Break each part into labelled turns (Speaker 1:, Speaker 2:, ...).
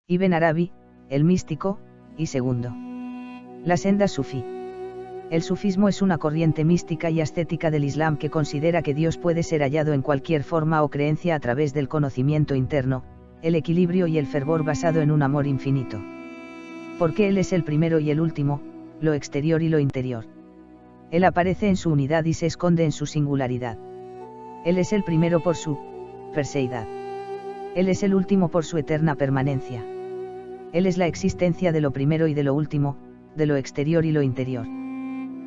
Speaker 1: Ibn Arabi, el místico, y segundo. La senda sufí. El sufismo es una corriente mística y ascética del Islam que considera que Dios puede ser hallado en cualquier forma o creencia a través del conocimiento interno, el equilibrio y el fervor basado en un amor infinito. Porque Él es el primero y el último, lo exterior y lo interior. Él aparece en su unidad y se esconde en su singularidad. Él es el primero por su perseidad. Él es el último por su eterna permanencia. Él es la existencia de lo primero y de lo último, de lo exterior y lo interior.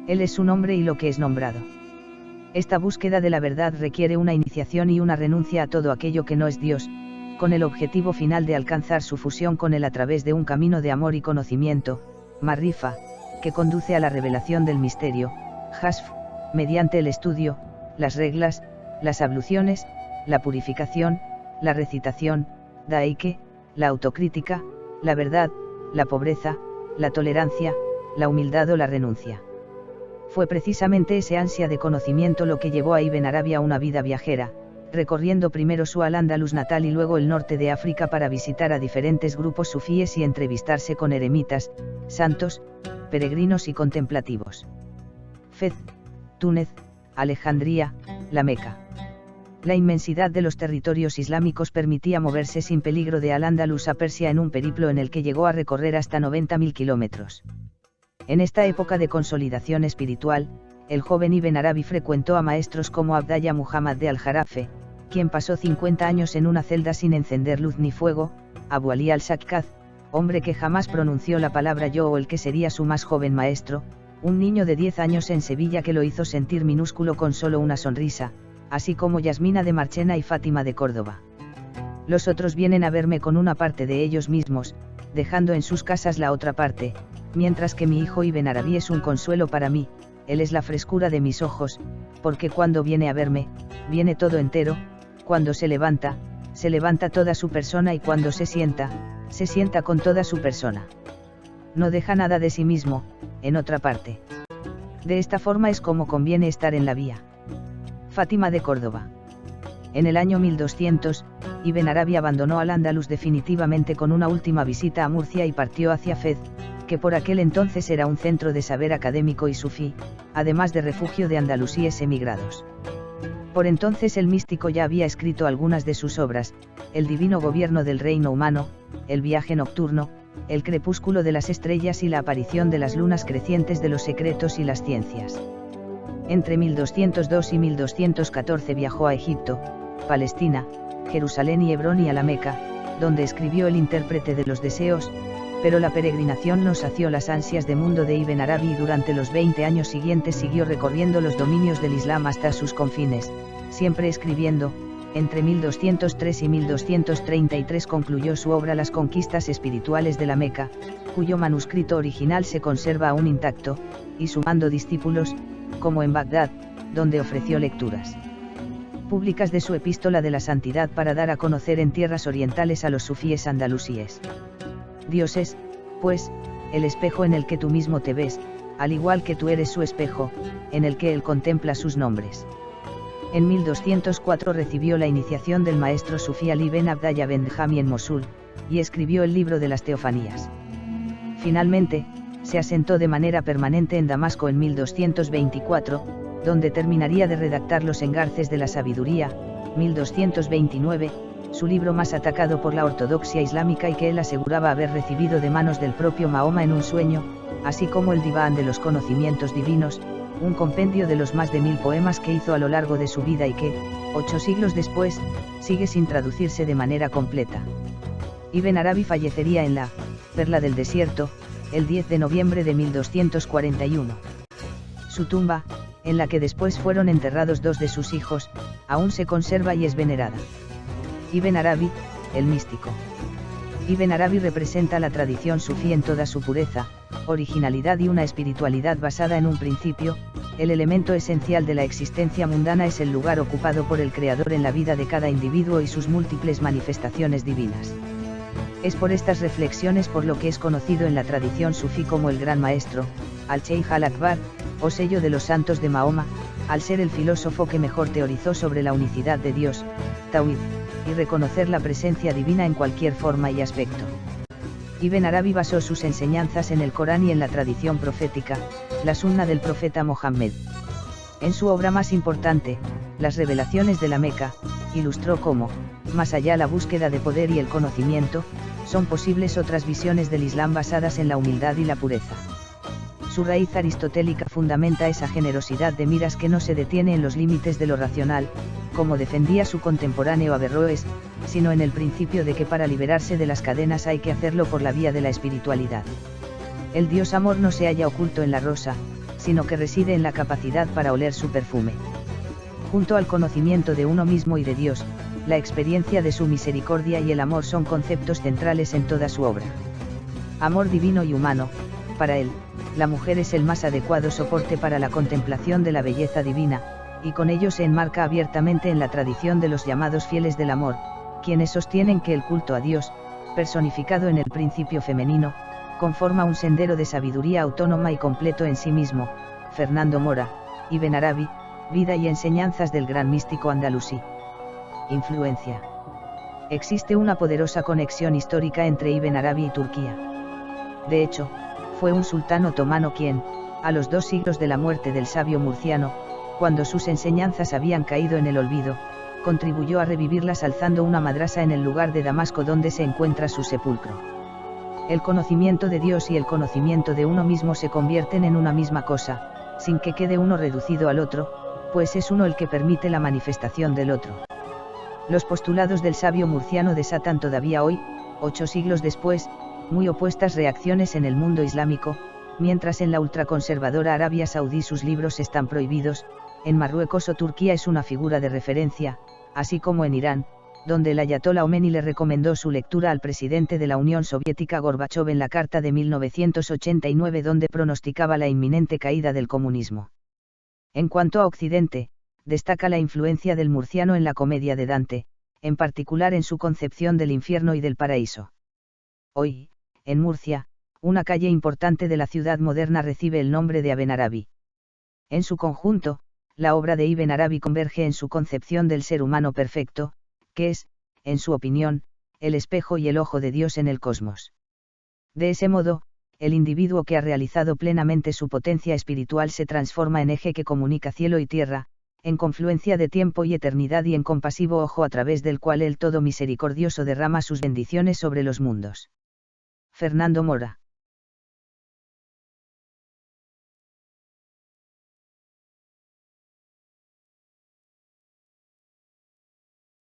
Speaker 1: Él es su nombre y lo que es nombrado. Esta búsqueda de la verdad requiere una iniciación y una renuncia a todo aquello que no es Dios, con el objetivo final de alcanzar su fusión con Él a través de un camino de amor y conocimiento, Marifa, que conduce a la revelación del misterio, Hasf, mediante el estudio, las reglas, las abluciones, la purificación, la recitación, Daike, la autocrítica, la verdad, la pobreza, la tolerancia, la humildad o la renuncia. Fue precisamente ese ansia de conocimiento lo que llevó a Ibn Arabi a una vida viajera, recorriendo primero su Al-Ándalus natal y luego el norte de África para visitar a diferentes grupos sufíes y entrevistarse con eremitas, santos, peregrinos y contemplativos. Fez, Túnez, Alejandría, la Meca. La inmensidad de los territorios islámicos permitía moverse sin peligro de Al-Ándalus a Persia en un periplo en el que llegó a recorrer hasta 90.000 kilómetros. En esta época de consolidación espiritual, el joven Ibn Arabi frecuentó a maestros como Abdallah Muhammad de Al-Jarafe, quien pasó 50 años en una celda sin encender luz ni fuego, Abu Ali al-Sakkaz, hombre que jamás pronunció la palabra yo o el que sería su más joven maestro, un niño de 10 años en Sevilla que lo hizo sentir minúsculo con solo una sonrisa, así como Yasmina de Marchena y Fátima de Córdoba. Los otros vienen a verme con una parte de ellos mismos, dejando en sus casas la otra parte, mientras que mi hijo Ibn Arabi es un consuelo para mí, él es la frescura de mis ojos, porque cuando viene a verme, viene todo entero, cuando se levanta toda su persona y cuando se sienta con toda su persona. No deja nada de sí mismo, en otra parte. De esta forma es como conviene estar en la vía. Fátima de Córdoba. En el año 1200, Ibn Arabi abandonó Al-Ándalus definitivamente con una última visita a Murcia y partió hacia Fez, que por aquel entonces era un centro de saber académico y sufí, además de refugio de andalusíes emigrados. Por entonces el místico ya había escrito algunas de sus obras, El divino gobierno del reino humano, El viaje nocturno, El crepúsculo de las estrellas y la aparición de las lunas crecientes de los secretos y las ciencias. Entre 1202 y 1214 viajó a Egipto, Palestina, Jerusalén y Hebrón y a la Meca, donde escribió El intérprete de los deseos, pero la peregrinación no sació las ansias de mundo de Ibn Arabi y durante los 20 años siguientes siguió recorriendo los dominios del Islam hasta sus confines, siempre escribiendo. Entre 1203 y 1233 concluyó su obra Las conquistas espirituales de la Meca, cuyo manuscrito original se conserva aún intacto, y sumando discípulos, como en Bagdad, donde ofreció lecturas públicas de su Epístola de la Santidad para dar a conocer en tierras orientales a los sufíes andalusíes. Dios es, pues, el espejo en el que tú mismo te ves, al igual que tú eres su espejo, en el que él contempla sus nombres. En 1204 recibió la iniciación del maestro sufí Ali ben Abdallah ben Jami en Mosul, y escribió el libro de las Teofanías. Finalmente, se asentó de manera permanente en Damasco en 1224, donde terminaría de redactar Los engarces de la sabiduría, 1229, su libro más atacado por la ortodoxia islámica y que él aseguraba haber recibido de manos del propio Mahoma en un sueño, así como el Diván de los conocimientos divinos, un compendio de los más de 1000 poemas que hizo a lo largo de su vida y que, 8 siglos después, sigue sin traducirse de manera completa. Ibn Arabi fallecería en la Perla del Desierto, el 10 de noviembre de 1241. Su tumba, en la que después fueron enterrados 2 de sus hijos, aún se conserva y es venerada. Ibn Arabi, el místico. Ibn Arabi representa la tradición sufí en toda su pureza, originalidad y una espiritualidad basada en un principio. El elemento esencial de la existencia mundana es el lugar ocupado por el Creador en la vida de cada individuo y sus múltiples manifestaciones divinas. Es por estas reflexiones por lo que es conocido en la tradición sufí como el Gran Maestro, al-Sheikh al-Akbar, o sello de los santos de Mahoma, al ser el filósofo que mejor teorizó sobre la unicidad de Dios, Tawhid, y reconocer la presencia divina en cualquier forma y aspecto. Ibn Arabi basó sus enseñanzas en el Corán y en la tradición profética, la Sunna del profeta Mohammed. En su obra más importante, Las revelaciones de la Meca, ilustró cómo, más allá la búsqueda de poder y el conocimiento, son posibles otras visiones del Islam basadas en la humildad y la pureza. Su raíz aristotélica fundamenta esa generosidad de miras que no se detiene en los límites de lo racional, como defendía su contemporáneo Averroes, sino en el principio de que para liberarse de las cadenas hay que hacerlo por la vía de la espiritualidad. El Dios amor no se halla oculto en la rosa, sino que reside en la capacidad para oler su perfume. Junto al conocimiento de uno mismo y de Dios, la experiencia de su misericordia y el amor son conceptos centrales en toda su obra. Amor divino y humano, para él, la mujer es el más adecuado soporte para la contemplación de la belleza divina, y con ello se enmarca abiertamente en la tradición de los llamados fieles del amor, quienes sostienen que el culto a Dios, personificado en el principio femenino, conforma un sendero de sabiduría autónoma y completo en sí mismo. Fernando Mora, Ibn Arabi, Vida y enseñanzas del gran místico andalusí. Influencia. Existe una poderosa conexión histórica entre Ibn Arabi y Turquía. De hecho, fue un sultán otomano quien, a los 2 siglos de la muerte del sabio murciano, cuando sus enseñanzas habían caído en el olvido, contribuyó a revivirlas alzando una madrasa en el lugar de Damasco donde se encuentra su sepulcro. El conocimiento de Dios y el conocimiento de uno mismo se convierten en una misma cosa, sin que quede uno reducido al otro, pues es uno el que permite la manifestación del otro. Los postulados del sabio murciano desatan todavía hoy, 8 siglos después, muy opuestas reacciones en el mundo islámico, mientras en la ultraconservadora Arabia Saudí sus libros están prohibidos, en Marruecos o Turquía es una figura de referencia, así como en Irán, donde el ayatolá Khomeini le recomendó su lectura al presidente de la Unión Soviética Gorbachov en la Carta de 1989 donde pronosticaba la inminente caída del comunismo. En cuanto a Occidente, destaca la influencia del murciano en la comedia de Dante, en particular en su concepción del infierno y del paraíso. Hoy, en Murcia, una calle importante de la ciudad moderna recibe el nombre de Ibn Arabi. En su conjunto, la obra de Ibn Arabi converge en su concepción del ser humano perfecto, que es, en su opinión, el espejo y el ojo de Dios en el cosmos. De ese modo, el individuo que ha realizado plenamente su potencia espiritual se transforma en eje que comunica cielo y tierra, en confluencia de tiempo y eternidad y en compasivo ojo a través del cual el Todo Misericordioso derrama sus bendiciones sobre los mundos. Fernando Mora.